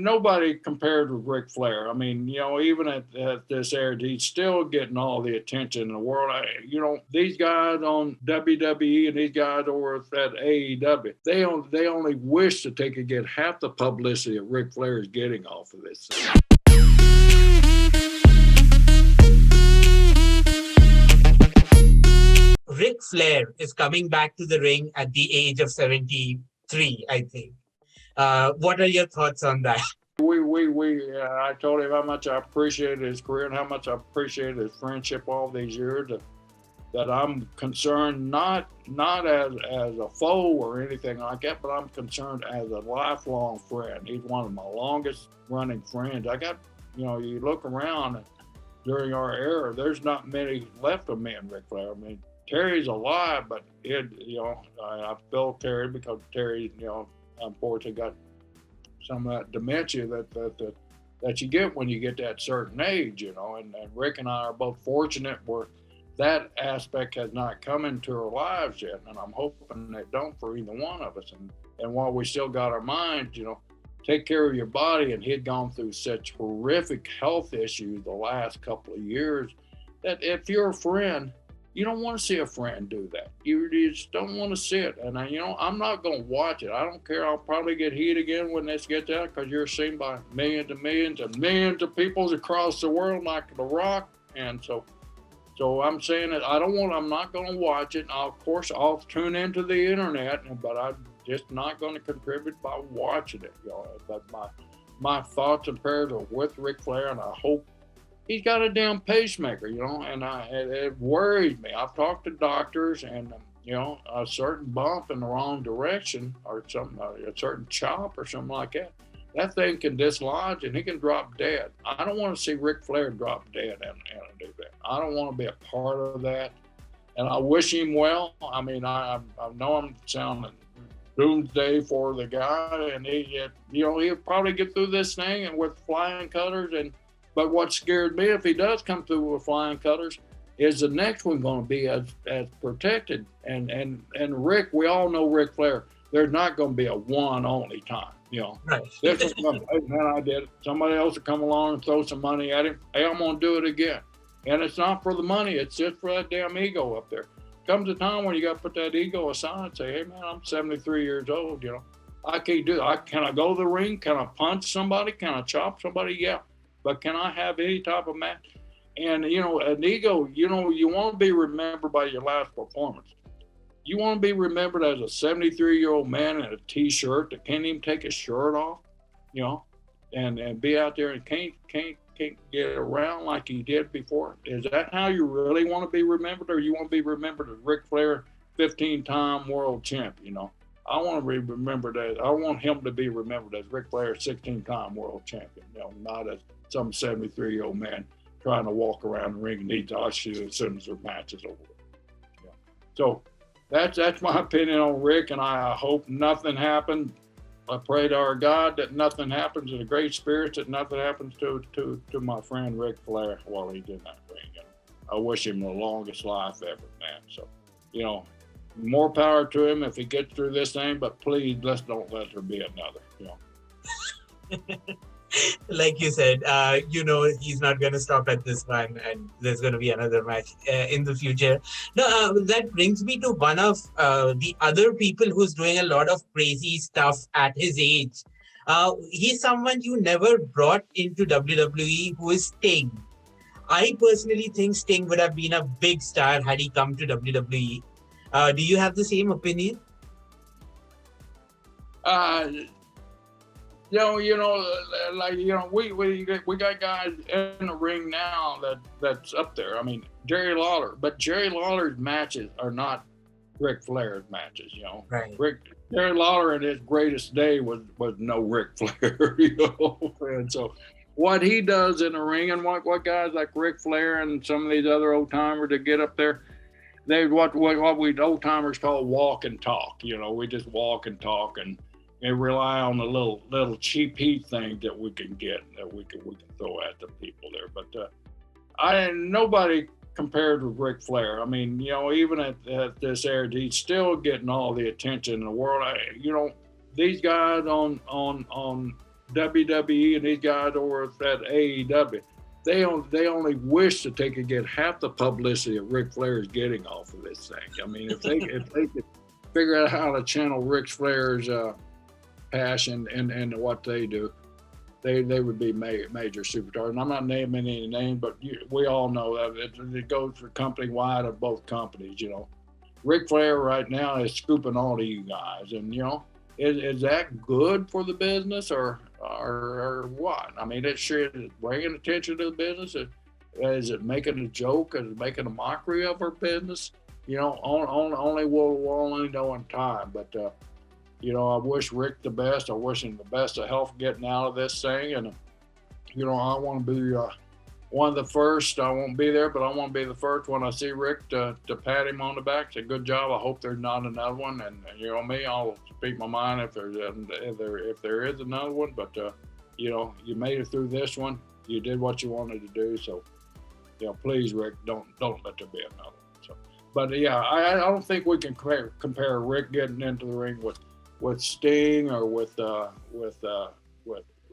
nobody compared with Ric Flair. I mean, even at this era, he's still getting all the attention in the world. These guys on WWE and these guys over at AEW, they only wish that they could get half the publicity that Ric Flair is getting off of this. Ric Flair is coming back to the ring at the age of 73, I think. What are your thoughts on that? I told him how much I appreciated his career and how much I appreciated his friendship all these years. That I'm concerned not as a foe or anything like that, but I'm concerned as a lifelong friend. He's one of my longest running friends. I got, you look around during our era, there's not many left of me and Ric Flair. I mean, Terry's alive, but I feel Terry because Terry, unfortunately got some of that dementia that you get when you get that certain age, and Rick and I are both fortunate where that aspect has not come into our lives yet, and I'm hoping it don't for either one of us. And while we still got our minds, take care of your body, and he'd gone through such horrific health issues the last couple of years that if you're a friend, you don't want to see a friend do that. You just don't want to see it. And I'm not going to watch it. I don't care. I'll probably get heat again when this gets out because you're seen by millions and millions and millions of people across the world like The Rock. And so I'm saying that I'm not going to watch it. Of course, I'll tune into the internet, but I'm just not going to contribute by watching it. But my thoughts and prayers are with Ric Flair, and I hope he's got a damn pacemaker, and it worries me. I've talked to doctors, and a certain bump in the wrong direction or something, a certain chop or something like that thing can dislodge and he can drop dead. I don't want to see Ric Flair drop dead and do that. I don't want to be a part of that, and I wish him well. I mean, I know I'm sounding doomsday for the guy, and he'll probably get through this thing and with flying colors. But what scared me, if he does come through with flying colors, is the next one going to be as protected. And Rick, we all know Ric Flair. There's not going to be a one only time. Right. This is going to, hey, man, I did it. Somebody else will come along and throw some money at him. Hey, I'm going to do it again. And it's not for the money. It's just for that damn ego up there. Comes a time when you got to put that ego aside and say, hey, man, I'm 73 years old. I can't do that. Can I go to the ring? Can I punch somebody? Can I chop somebody? Yeah. But can I have any type of match? And, an ego, you want to be remembered by your last performance. You want to be remembered as a 73-year-old man in a T-shirt that can't even take his shirt off, and be out there and can't get around like he did before. Is that how you really want to be remembered, or you want to be remembered as Ric Flair, 15-time world champion? I want to be remembered as, I want him to be remembered as Ric Flair, 16-time world champion, not as some 73-year-old man trying to walk around the ring and eat dog shit as soon as their match is over. So that's my opinion on Rick, and I hope nothing happens. I pray to our God that nothing happens, and the great spirits that nothing happens to my friend Ric Flair while he's in that ring. And I wish him the longest life ever, man. So, more power to him if he gets through this thing, but please, don't let there be another, Like you said, he's not going to stop at this one, and there's going to be another match in the future. Now, that brings me to one of the other people who's doing a lot of crazy stuff at his age. He's someone you never brought into WWE, who is Sting. I personally think Sting would have been a big star had he come to WWE. Do you have the same opinion? We got guys in the ring now that's up there. I mean, Jerry Lawler, but Jerry Lawler's matches are not Ric Flair's matches. Right. Jerry Lawler in his greatest day was no Ric Flair. And so what he does in the ring, and what guys like Ric Flair and some of these other old timers that get up there, they what we old timers call walk and talk. We just walk and talk and rely on the little cheap heat things that we can get, that we can throw at the people there. But nobody compared with Ric Flair. I mean, even at this era, he's still getting all the attention in the world. These guys on WWE and these guys over at AEW, they only wish that they could get half the publicity that Ric Flair is getting off of this thing. I mean, if they could figure out how to channel Ric Flair's passion and what they do, they would be major superstars. And I'm not naming any names, but we all know that it goes for company wide of both companies. You know, Ric Flair right now is scooping all of you guys, and you know, is that good for the business or what? I mean, it sure is bringing attention to the business. Is it making a joke? Is it making a mockery of our business? You know, we'll only know in time. But you know, I wish Rick the best. I wish him the best of health getting out of this thing. And you know, I want to be one of the first. I won't be there, but I want to be the first when I see Rick to pat him on the back. Say, good job. I hope there's not another one. And you know me, I'll speak my mind if there is another one. But you know, you made it through this one. You did what you wanted to do. So, you know, please, Rick, don't let there be another one. So, but yeah, I don't think we can compare Rick getting into the ring with Sting or with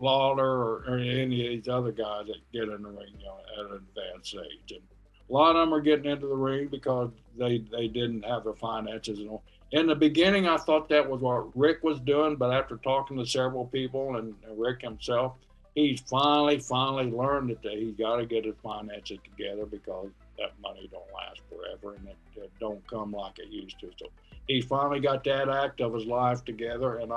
Lawler or any of these other guys that get in the ring, you know, at an advanced age. And a lot of them are getting into the ring because they didn't have their finances. And in the beginning, I thought that was what Rick was doing, but after talking to several people and Rick himself, he's finally learned that he's got to get his finances together because that money don't last forever and it don't come like it used to. So he finally got that act of his life together, and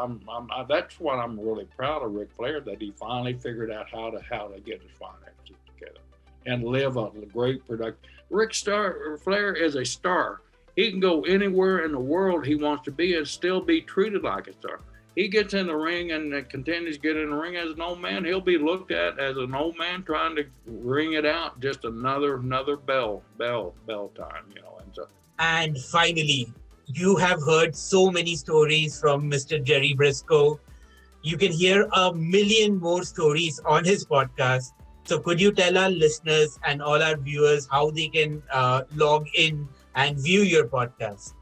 that's what I'm really proud of Ric Flair, that he finally figured out how to get his finances together and live a great product. Flair is a star. He can go anywhere in the world he wants to be and still be treated like a star. He gets in the ring and continues to get in the ring as an old man. He'll be looked at as an old man trying to ring it out. Just another bell time, you know. And finally, you have heard so many stories from Mr. Jerry Brisco. You can hear a million more stories on his podcast. So could you tell our listeners and all our viewers how they can log in and view your podcast?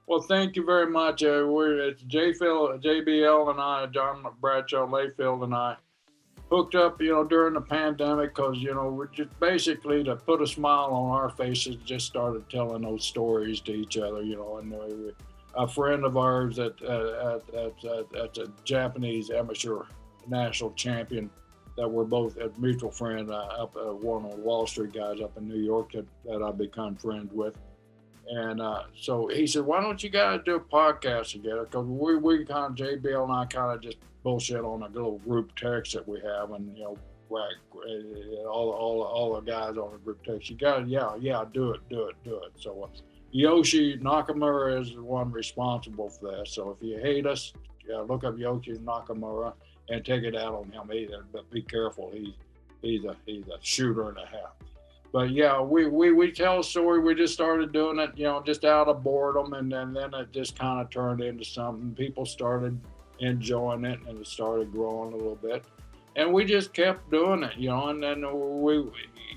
Well, thank you very much. It's JBL and I, John Bradshaw Layfield and I, hooked up, you know, during the pandemic because, you know, we're just basically to put a smile on our faces, just started telling those stories to each other, you know. And a friend of ours that's a Japanese amateur national champion that we're both a mutual friend, one of the Wall Street guys up in New York that I've become friends with. And so he said, why don't you guys do a podcast together? Because we kind of, JBL and I kind of just bullshit on a little group text that we have. And, you know, all the guys on the group text, you got to, do it. So Yoshi Nakamura is the one responsible for that. So if you hate us, look up Yoshi Nakamura and take it out on him either. But be careful. He's a shooter and a half. But yeah, we tell a story. We just started doing it, you know, just out of boredom, and then it just kind of turned into something. People started enjoying it, and it started growing a little bit, and we just kept doing it, you know. And then you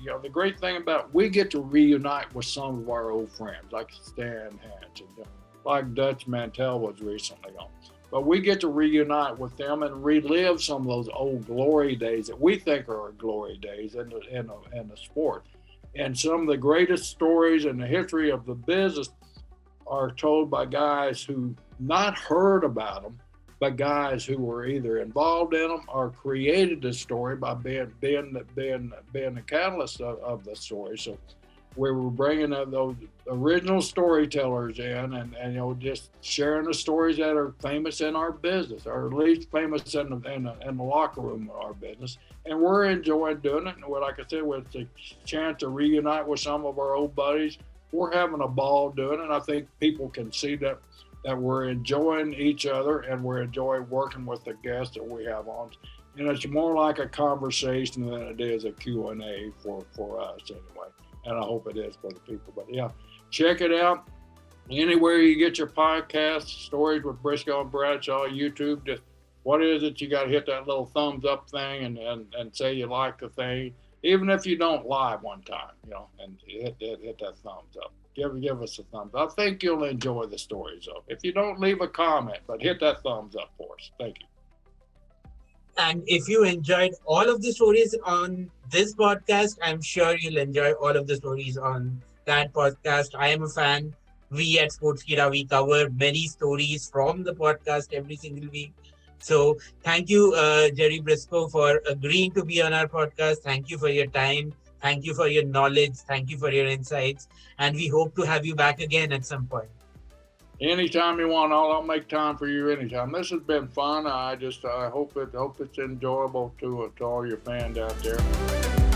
know, the great thing about we get to reunite with some of our old friends, like Stan Hatch and like Dutch Mantel was recently on. But we get to reunite with them and relive some of those old glory days that we think are glory days in the sport. And some of the greatest stories in the history of the business are told by guys who not heard about them, but guys who were either involved in them or created the story by being the catalyst of the story. So we were bringing those original storytellers in and you know, just sharing the stories that are famous in our business, or at least famous in the locker room of our business. And we're enjoying doing it. And like I said, with the chance to reunite with some of our old buddies, we're having a ball doing it. And I think people can see that we're enjoying each other and we're enjoying working with the guests that we have on. And it's more like a conversation than it is a Q&A for us anyway. And I hope it is for the people. But yeah, check it out. Anywhere you get your podcast, Stories with Brisco and Bradshaw, YouTube, just what is it? You got to hit that little thumbs up thing and say you like the thing, even if you don't live one time, you know, and hit that thumbs up. Give us a thumbs up. I think you'll enjoy the stories, though. If you don't, leave a comment, but hit that thumbs up for us. Thank you. And if you enjoyed all of the stories on this podcast, I'm sure you'll enjoy all of the stories on that podcast. I am a fan. We at Sportskeeda, we cover many stories from the podcast every single week. So thank you, Jerry Brisco, for agreeing to be on our podcast. Thank you for your time. Thank you for your knowledge. Thank you for your insights. And we hope to have you back again at some point. Anytime you want, I'll make time for you anytime. This has been fun. I hope it's enjoyable to all your fans out there.